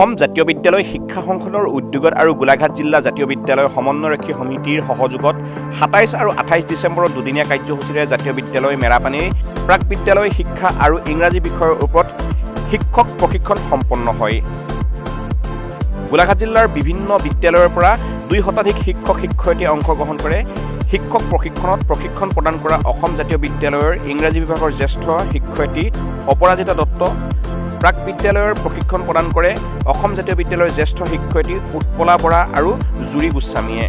অসম জাতীয় বিদ্যালয় শিক্ষা সংসদৰ উদ্যোগত আৰু গোলাঘাট জিলা জাতীয় বিদ্যালয় সমন্বয়ৰক্ষী সমিতিৰ সহযোগত ২৭ আৰু ২৮ ডিচেম্বৰত দুদিনীয়া কাৰ্যসূচীৰে জাতীয় বিদ্যালয় মেৰাপানীৰ প্ৰাক বিদ্যালয় শিক্ষা আৰু ইংৰাজী বিষয়ৰ ওপৰত শিক্ষক প্ৰশিক্ষণ সম্পন্ন হয়। গোলাঘাট জিলাৰ বিভিন্ন বিদ্যালয়ৰ পৰা ২ শতাধিক শিক্ষক শিক্ষয়িত্ৰীয়ে অংশগ্ৰহণ কৰে। শিক্ষক প্ৰশিক্ষণত প্ৰশিক্ষণ প্ৰদান কৰা অসম জাতীয় বিদ্যালয়ৰ ইংৰাজী বিভাগৰ জ্যেষ্ঠ শিক্ষয়িত্ৰী অপৰাজিতা দত্ত, প্ৰাক বিদ্যালয়ৰ প্ৰশিক্ষণ প্ৰদান কৰে অসম জাতীয় বিদ্যালয়ৰ জ্যেষ্ঠ শিক্ষয়িত্ৰী উৎপলা বৰা আৰু জুৰি গোস্বামীয়ে।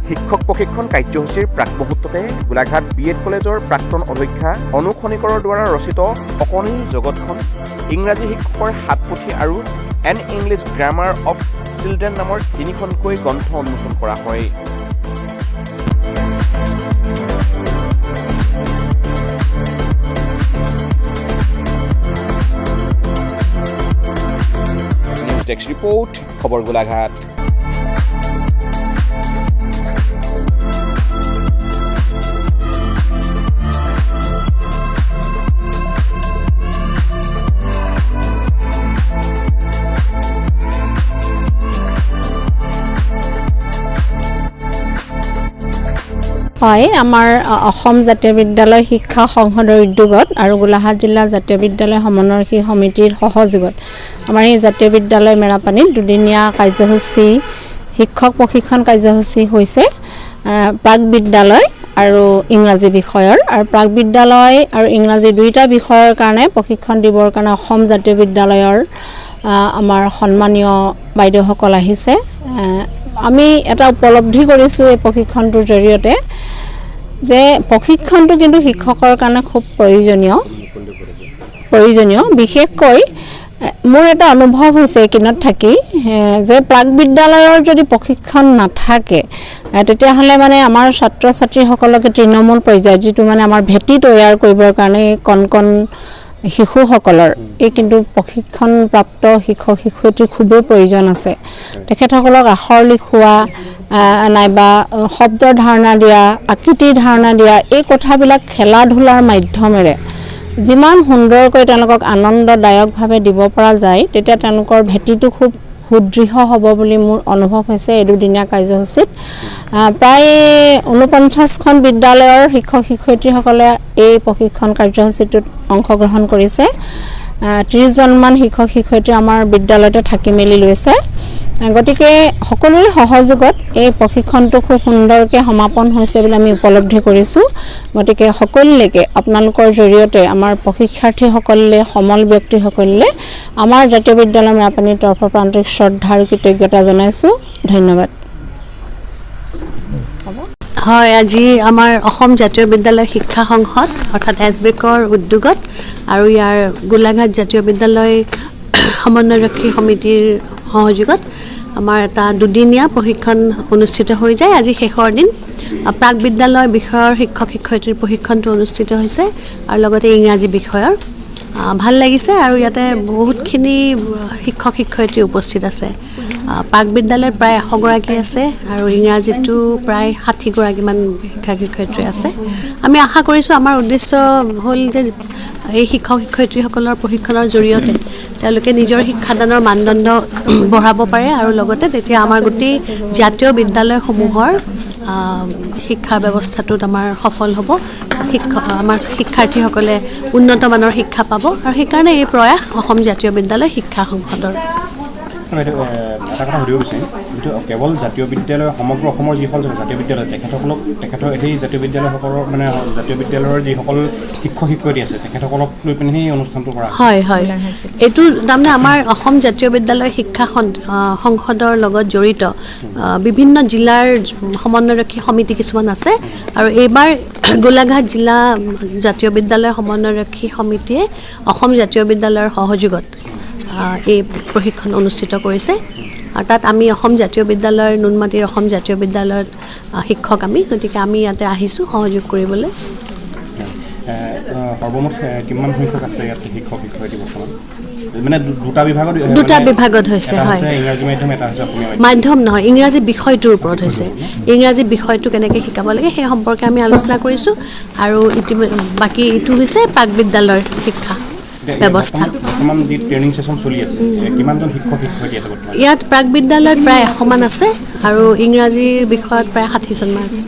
শিক্ষক প্ৰশিক্ষণ কাৰ্যসূচীৰ প্ৰাক মুহূৰ্ততে গোলাঘাট BEd কলেজৰ প্ৰাক্তন অধ্যক্ষা অনু খনিকৰৰ দ্বাৰা ৰচিত অকণিৰ জগতখন, ইংৰাজী শিক্ষকৰ হাতপুথি আৰু N English grammar of children নামৰ ৩খনকৈ গ্ৰন্থ উন্মোচন কৰা হয়। নিউজ ডেস্ক ৰিপৰ্ট, খবৰ গোলাঘাট। হয়, আমাৰ অসম জাতীয় বিদ্যালয় শিক্ষা সংসদৰ উদ্যোগত আৰু গোলাঘাট জিলা জাতীয় বিদ্যালয় সমন্বয়ৰক্ষী সমিতিৰ সহযোগত আমাৰ এই জাতীয় বিদ্যালয় মেৰাপানীত দুদিনীয়া কাৰ্যসূচী শিক্ষক প্ৰশিক্ষণ কাৰ্যসূচী হৈছে প্ৰাক বিদ্যালয় আৰু ইংৰাজী বিষয়ৰ। আৰু প্ৰাক বিদ্যালয় আৰু ইংৰাজী দুয়োটা বিষয়ৰ কাৰণে প্ৰশিক্ষণ দিবৰ কাৰণে অসম জাতীয় বিদ্যালয়ৰ আমাৰ সন্মানীয় বাইদেউসকল আহিছে। আমি এটা উপলব্ধি কৰিছোঁ এই প্ৰশিক্ষণটোৰ জৰিয়তে যে প্ৰশিক্ষণটো কিন্তু শিক্ষকৰ কাৰণে খুব প্ৰয়োজনীয়। বিশেষকৈ মোৰ এটা অনুভৱ হৈছে এইকিনত থাকি যে প্ৰাক বিদ্যালয়ৰ যদি প্ৰশিক্ষণ নাথাকে তেতিয়াহ'লে মানে আমাৰ ছাত্ৰ ছাত্ৰীসকলকে তৃণমূল পৰ্যায়ত যিটো মানে আমাৰ ভেটি তৈয়াৰ কৰিবৰ কাৰণে কণ শিশুসকলৰ এই কিন্তু প্ৰশিক্ষণপ্ৰাপ্ত শিক্ষক শিক্ষয়িত্ৰীৰ খুবেই প্ৰয়োজন আছে। তেখেতসকলক আখৰ লিখোৱা নাইবা শব্দৰ ধাৰণা দিয়া, আকৃতিৰ ধাৰণা দিয়া, এই কথাবিলাক খেলা ধূলাৰ মাধ্যমেৰে যিমান সুন্দৰকৈ তেওঁলোকক আনন্দদায়কভাৱে দিব পৰা যায় তেতিয়া তেওঁলোকৰ ভেটিটো খুব সুদৃঢ় হ'ব বুলি মোৰ অনুভৱ হৈছে। এই দুদিনীয়া কাৰ্যসূচীত প্ৰায় ৪৯খন বিদ্যালয়ৰ শিক্ষক শিক্ষয়িত্ৰীসকলে এই প্ৰশিক্ষণ কাৰ্যসূচীটোত অংশগ্ৰহণ কৰিছে। ৩০জনমান শিক্ষক শিক্ষয়িত্ৰী আমাৰ বিদ্যালয়তে থাকি মেলি লৈছে। গতিকে সকলোৰে সহযোগত এই প্ৰশিক্ষণটো খুব সুন্দৰকৈ সমাপন হৈছে বুলি আমি উপলব্ধি কৰিছোঁ। গতিকে সকলোলৈকে আপোনালোকৰ জৰিয়তে আমাৰ প্ৰশিক্ষাৰ্থীসকলে সমল ব্যক্তিসকলে আমাৰ জাতীয় বিদ্যালয় মেৰাপানীৰ তৰফৰ পৰা আন্তৰিক শ্ৰদ্ধা আৰু কৃতজ্ঞতা জনাইছোঁ। ধন্যবাদ। হয়, আজি আমাৰ অসম জাতীয় বিদ্যালয় শিক্ষা সংসদ অৰ্থাৎ SBECৰ উদ্যোগত আৰু ইয়াৰ গোলাঘাট জাতীয় বিদ্যালয় সমন্বয়ৰক্ষী সমিতিৰ সহযোগত আমাৰ এটা দুদিনীয়া প্ৰশিক্ষণ অনুষ্ঠিত হৈ যায়। আজি শেষৰ দিন প্ৰাক বিদ্যালয় বিষয়ৰ শিক্ষক শিক্ষয়িত্ৰীৰ প্ৰশিক্ষণটো অনুষ্ঠিত হৈছে আৰু লগতে ইংৰাজী বিষয়ৰ। ভাল লাগিছে আৰু ইয়াতে বহুতখিনি শিক্ষক শিক্ষয়িত্ৰী উপস্থিত আছে। প্ৰাক বিদ্যালয়ত প্ৰায় ১০০গৰাকী আছে আৰু ইংৰাজীতো প্ৰায় ৬০গৰাকীমান শিক্ষক শিক্ষয়িত্ৰী আছে। আমি আশা কৰিছোঁ আমাৰ উদ্দেশ্য হ'ল যে এই শিক্ষক শিক্ষয়িত্ৰীসকলৰ প্ৰশিক্ষণৰ জৰিয়তে তেওঁলোকে নিজৰ শিক্ষাদানৰ মানদণ্ড বঢ়াব পাৰে আৰু লগতে তেতিয়া আমাৰ গোটেই জাতীয় বিদ্যালয়সমূহৰ শিক্ষা ব্যৱস্থাটোত আমাৰ সফল হ'ব। আমাৰ শিক্ষাৰ্থীসকলে উন্নত মানৰ শিক্ষা পাব আৰু সেইকাৰণে এই প্ৰয়াস অসম জাতীয় বিদ্যালয় শিক্ষা সংসদৰ। এটা কথা সুধিব বিচাৰিম, যিটো কেৱল জাতীয় বিদ্যালয় সমগ্ৰ অসমৰ যিসকল জাতীয় বিদ্যালয় তেখেতৰ সেই জাতীয় বিদ্যালয়সকলৰ মানে জাতীয় বিদ্যালয়ৰ যিসকল শিক্ষক শিক্ষয়িত্ৰী আছে তেখেতসকলক লৈ পিনে সেই অনুষ্ঠানটো কৰা হয়। এইটো তাৰমানে আমাৰ অসম জাতীয় বিদ্যালয় শিক্ষা সংসদৰ লগত জড়িত বিভিন্ন জিলাৰ সমন্বয়ৰক্ষী সমিতি কিছুমান আছে আৰু এইবাৰ গোলাঘাট জিলা জাতীয় বিদ্যালয় সমন্বয়ৰক্ষী সমিতিয়ে অসম জাতীয় বিদ্যালয়ৰ সহযোগত এই প্ৰশিক্ষণ অনুষ্ঠিত কৰিছে। আৰু তাত আমি অসম জাতীয় বিদ্যালয়ৰ নুনমাটিৰ অসম জাতীয় বিদ্যালয়ৰ শিক্ষক গতিকে আমি ইয়াতে আহিছোঁ সহযোগ কৰিবলৈ। সৰ্বমুঠ কিমান সংখ্যক আছে ইয়াত শিক্ষক শিক্ষয়িত্ৰী বৰ্তমান? মানে দুটা বিভাগত হৈছে। হয়, ইংৰাজী মাধ্যম, এটা হৈছে অসমীয়া মাধ্যম নহয়, ইংৰাজী বিষয়টোৰ ওপৰত হৈছে। ইংৰাজী বিষয়টো কেনেকৈ শিকাব লাগে সেই সম্পৰ্কে আমি আলোচনা কৰিছোঁ আৰু বাকী ইটো হৈছে প্ৰাক বিদ্যালয়ৰ শিক্ষা। ব্যৱস্থা। বৰ্তমান যি ট্ৰেইনিং ছেশ্যন চলি আছে কিমানজন শিক্ষক শিক্ষয়িত্ৰী আছে বৰ্তমান ইয়াত প্ৰাক বিদ্যালয়ত প্ৰায় 100 মান আছে আৰু ইংৰাজী বিষয়ত প্ৰায় 60 জনমান আছে।